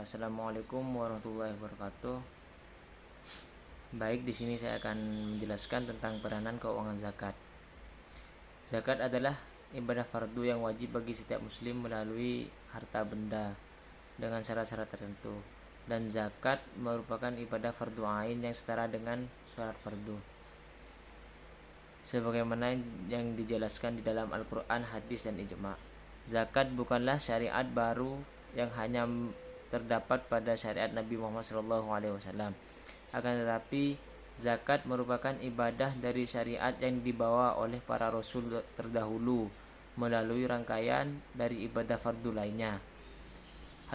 Assalamualaikum warahmatullahi wabarakatuh. Baik, di sini saya akan menjelaskan tentang peranan keuangan zakat. Zakat adalah ibadah fardu yang wajib bagi setiap muslim melalui harta benda dengan syarat-syarat tertentu. Dan zakat merupakan ibadah fardu ain yang setara dengan sholat fardu. Sebagaimana yang dijelaskan di dalam Al-Quran, hadis, dan ijma'. Zakat bukanlah syariat baru yang hanya terdapat pada syariat Nabi Muhammad SAW. Akan tetapi zakat merupakan ibadah dari syariat yang dibawa oleh para rasul terdahulu melalui rangkaian dari ibadah fardu lainnya.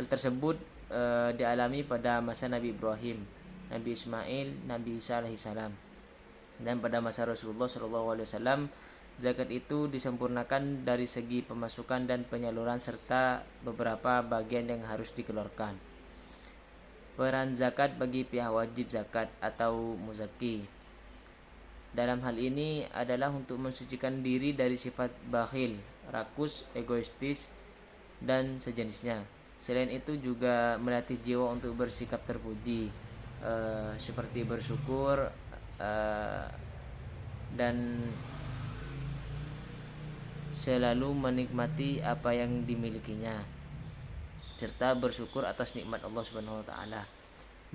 Hal tersebut dialami pada masa Nabi Ibrahim, Nabi Ismail, Nabi Isa alaihissalam, dan pada masa Rasulullah SAW. Zakat itu disempurnakan dari segi pemasukan dan penyaluran serta beberapa bagian yang harus dikeluarkan. Peran zakat bagi pihak wajib zakat atau muzaki dalam hal ini adalah untuk mensucikan diri dari sifat bakhil, rakus, egoistis, dan sejenisnya. Selain itu juga melatih jiwa untuk bersikap terpuji, seperti bersyukur dan selalu menikmati apa yang dimilikinya, serta bersyukur atas nikmat Allah Subhanahu wa taala.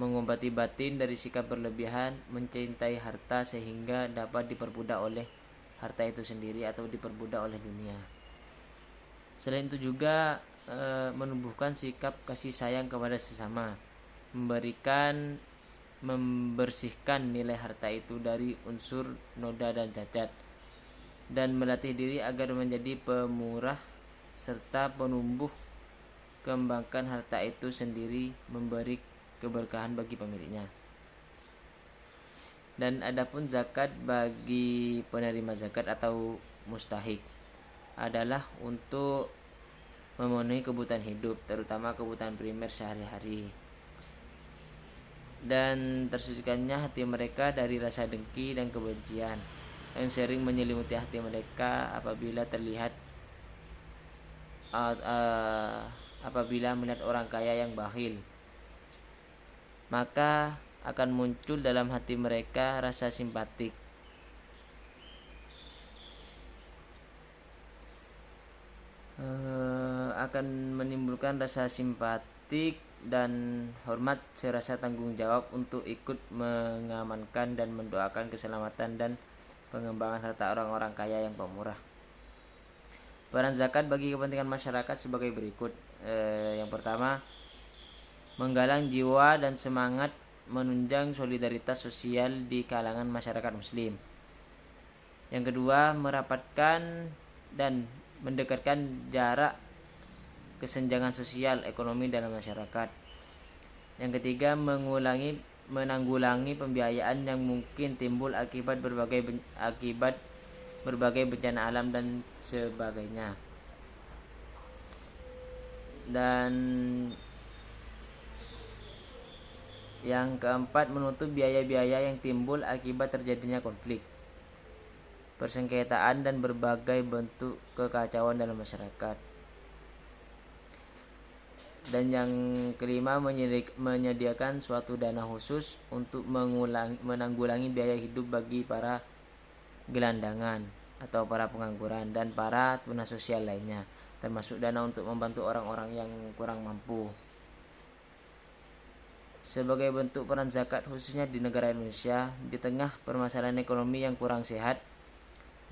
Mengobati batin dari sikap berlebihan mencintai harta sehingga dapat diperbudak oleh harta itu sendiri atau diperbudak oleh dunia. Selain itu juga menumbuhkan sikap kasih sayang kepada sesama, membersihkan nilai harta itu dari unsur noda dan cacat, dan melatih diri agar menjadi pemurah serta penumbuh kembangkan harta itu sendiri, memberi keberkahan bagi pemiliknya. Dan adapun zakat bagi penerima zakat atau mustahik adalah untuk memenuhi kebutuhan hidup, terutama kebutuhan primer sehari-hari, dan tersucikannya hati mereka dari rasa dengki dan kebencian yang sering menyelimuti hati mereka apabila melihat orang kaya yang bakhil, maka akan muncul dalam hati mereka rasa simpatik. Akan menimbulkan rasa simpatik dan hormat serasa tanggung jawab untuk ikut mengamankan dan mendoakan keselamatan dan pengembangan harta orang-orang kaya yang pemurah. Peran zakat bagi kepentingan masyarakat sebagai berikut. Yang pertama, menggalang jiwa dan semangat menunjang solidaritas sosial di kalangan masyarakat muslim. Yang kedua, merapatkan dan mendekatkan jarak kesenjangan sosial ekonomi dalam masyarakat. Yang ketiga, menanggulangi pembiayaan yang mungkin timbul akibat berbagai bencana alam dan sebagainya. Dan yang keempat, menutup biaya-biaya yang timbul akibat terjadinya konflik, persengketaan, dan berbagai bentuk kekacauan dalam masyarakat. Dan yang kelima, menyediakan suatu dana khusus untuk menanggulangi biaya hidup bagi para gelandangan atau para pengangguran dan para tunas sosial lainnya, termasuk dana untuk membantu orang-orang yang kurang mampu. Sebagai bentuk peran zakat khususnya di negara Indonesia, di tengah permasalahan ekonomi yang kurang sehat,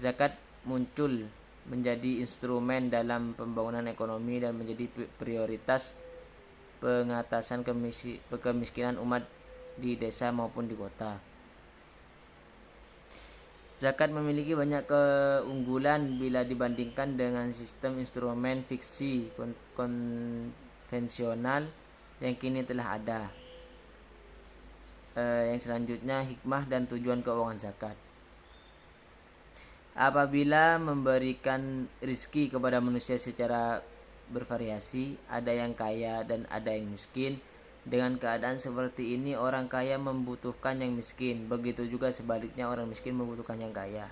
zakat muncul menjadi instrumen dalam pembangunan ekonomi dan menjadi prioritas pengatasan kemiskinan umat di desa maupun di kota. Zakat memiliki banyak keunggulan bila dibandingkan dengan sistem instrumen fiksi konvensional yang kini telah ada. Yang selanjutnya, hikmah dan tujuan keuangan zakat. Apabila memberikan rizki kepada manusia secara bervariasi, ada yang kaya dan ada yang miskin. Dengan keadaan seperti ini, orang kaya membutuhkan yang miskin, begitu juga sebaliknya orang miskin membutuhkan yang kaya.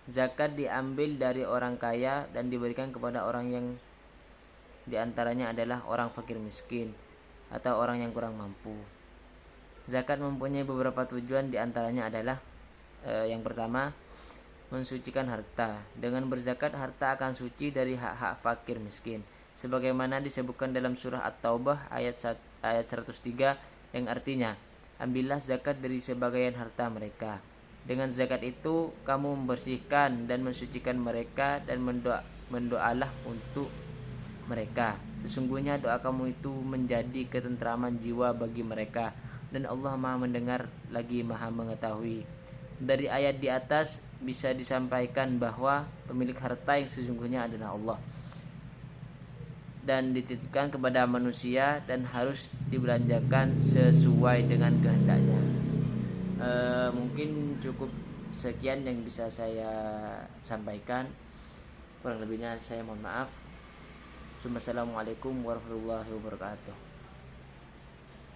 Zakat diambil dari orang kaya dan diberikan kepada orang yang diantaranya adalah orang fakir miskin. atau orang yang kurang mampu. Zakat mempunyai beberapa tujuan, diantaranya adalah yang pertama, mensucikan harta. Dengan berzakat, harta akan suci dari hak-hak fakir miskin, sebagaimana disebutkan dalam surah At-Taubah ayat 103 yang artinya, ambillah zakat dari sebagian harta mereka. Dengan zakat itu kamu membersihkan dan mensucikan mereka, dan mendoalah untuk mereka. Sesungguhnya doa kamu itu menjadi ketentraman jiwa bagi mereka, dan Allah Maha mendengar lagi Maha mengetahui. Dari ayat di atas bisa disampaikan bahwa pemilik harta yang sesungguhnya adalah Allah, dan dititipkan kepada manusia dan harus dibelanjakan sesuai dengan kehendaknya. Mungkin cukup sekian yang bisa saya sampaikan, kurang lebihnya saya mohon maaf. Assalamualaikum warahmatullahi wabarakatuh.